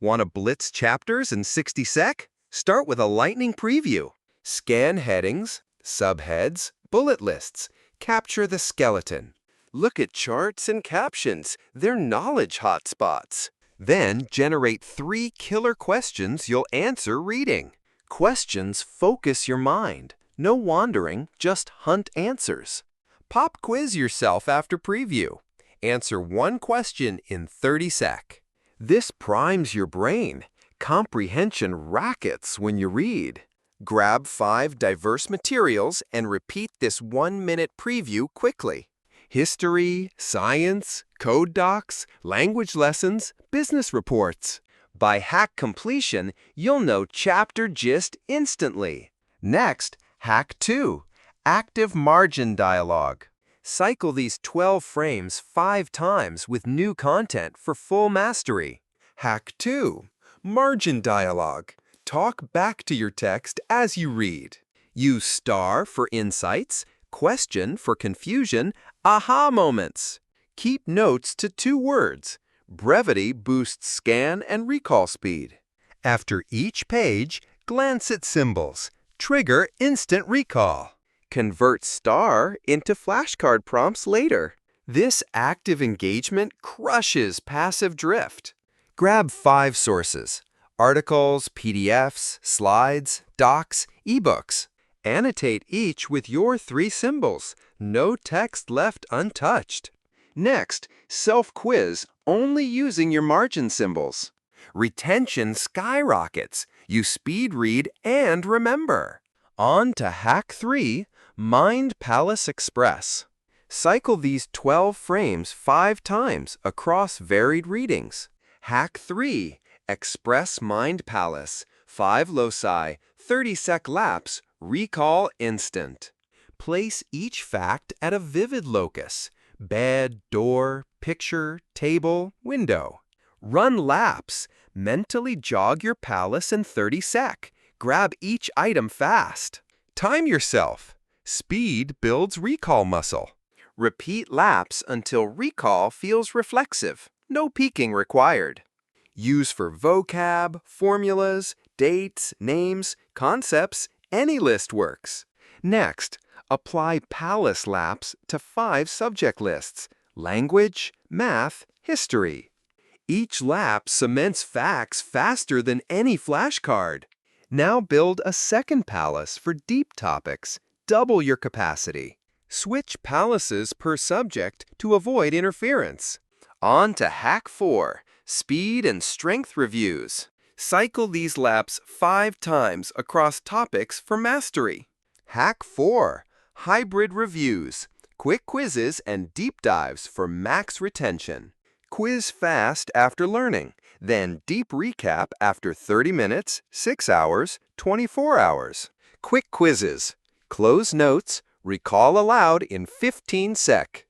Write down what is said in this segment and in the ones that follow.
Want to blitz chapters in 60 sec? Start with a lightning preview. Scan headings, subheads, bullet lists. Capture the skeleton. Look at charts and captions. They're knowledge hotspots. Then generate 3 killer questions you'll answer reading. Questions focus your mind. No wandering, just hunt answers. Pop quiz yourself after preview. Answer 1 question in 30 sec. This primes your brain. Comprehension rockets when you read. Grab 5 diverse materials and repeat this 1-minute preview quickly. History, science, code docs, language lessons, business reports. By hack completion, you'll know chapter gist instantly. Next, hack 2, active margin dialogue. Cycle these 12 frames 5 times with new content for full mastery. Hack 2, margin dialogue. Talk back to your text as you read. Use star for insights, question for confusion, aha moments. Keep notes to 2 words. Brevity boosts scan and recall speed. After each page, glance at symbols. Trigger instant recall. Convert star into flashcard prompts later. This active engagement crushes passive drift. Grab 5 sources: articles, PDFs, slides, docs, ebooks. Annotate each with your 3 symbols. No text left untouched. Next, self-quiz only using your margin symbols. Retention skyrockets. You speed read and remember. On to hack 3, Mind Palace Express. Cycle these 12 frames 5 times across varied readings. Hack 3, Express Mind Palace. 5 loci, 30 sec lapse, recall instant. Place each fact at a vivid locus: bed, door, picture, table, window. Run laps. Mentally jog your palace in 30 sec. Grab each item fast. Time yourself. Speed builds recall muscle. Repeat laps until recall feels reflexive. No peeking required. Use for vocab, formulas, dates, names, concepts. Any list works. Next, apply Palace laps to 5 subject lists: language, math, history. Each lap cements facts faster than any flashcard. Now build a second palace for deep topics. Double your capacity. Switch palaces per subject to avoid interference. On to hack 4, speed and strength reviews. Cycle these laps 5 times across topics for mastery. Hack 4, hybrid reviews. Quick quizzes and deep dives for max retention. Quiz fast after learning, then deep recap after 30 minutes, 6 hours, 24 hours. Quick quizzes. Close notes, recall aloud in 15 sec.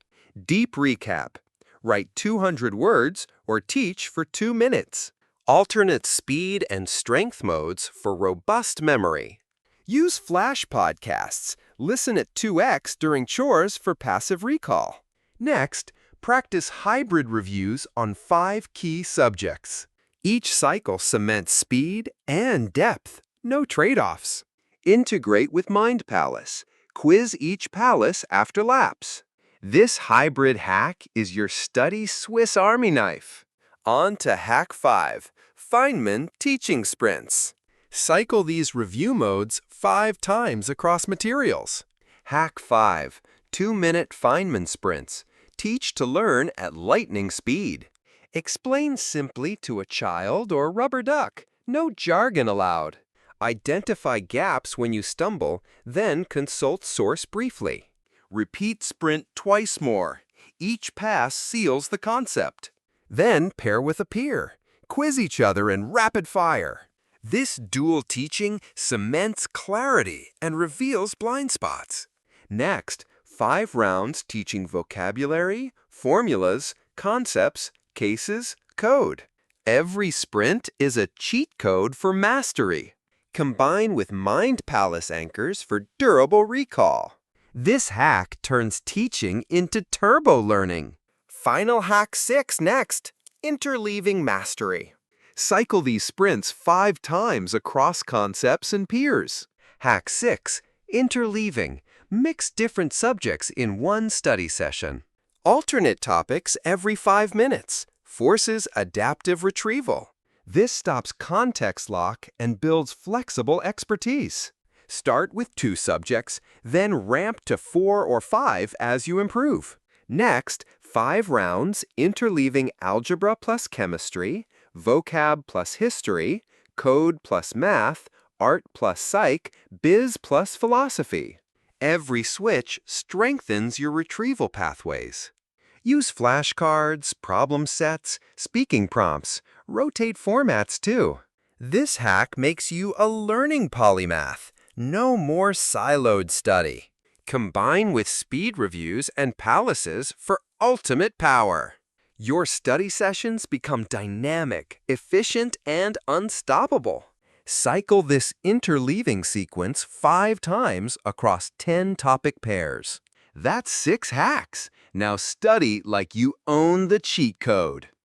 Deep recap. Write 200 words or teach for 2 minutes. Alternate speed and strength modes for robust memory. Use flash podcasts. Listen at 2x during chores for passive recall. Next, practice hybrid reviews on 5 key subjects. Each cycle cements speed and depth. No trade-offs. Integrate with Mind Palace. Quiz each palace after laps. This hybrid hack is your study Swiss Army knife. On to hack 5, Feynman teaching sprints. Cycle these review modes 5 times across materials. Hack 5, 2-minute Feynman sprints. Teach to learn at lightning speed. Explain simply to a child or rubber duck. No jargon allowed. Identify gaps when you stumble, then consult source briefly. Repeat sprint twice more. Each pass seals the concept. Then pair with a peer. Quiz each other in rapid fire. This dual teaching cements clarity and reveals blind spots. Next, 5 rounds teaching vocabulary, formulas, concepts, cases, code. Every sprint is a cheat code for mastery. Combine with Mind Palace anchors for durable recall. This hack turns teaching into turbo learning. Final hack 6 next, interleaving mastery. Cycle these sprints 5 times across concepts and peers. Hack 6. Interleaving. Mix different subjects in one study session. Alternate topics every 5 minutes. Forces adaptive retrieval. This stops context lock and builds flexible expertise. Start with 2 subjects, then ramp to 4 or 5 as you improve. Next, 5 rounds interleaving algebra plus chemistry, vocab plus history, code plus math, art plus psych, biz plus philosophy. Every switch strengthens your retrieval pathways. Use flashcards, problem sets, speaking prompts. Rotate formats too. This hack makes you a learning polymath. No more siloed study. Combine with speed reviews and palaces for ultimate power. Your study sessions become dynamic, efficient, and unstoppable. Cycle this interleaving sequence 5 times across 10 topic pairs. That's 6 hacks. Now study like you own the cheat code.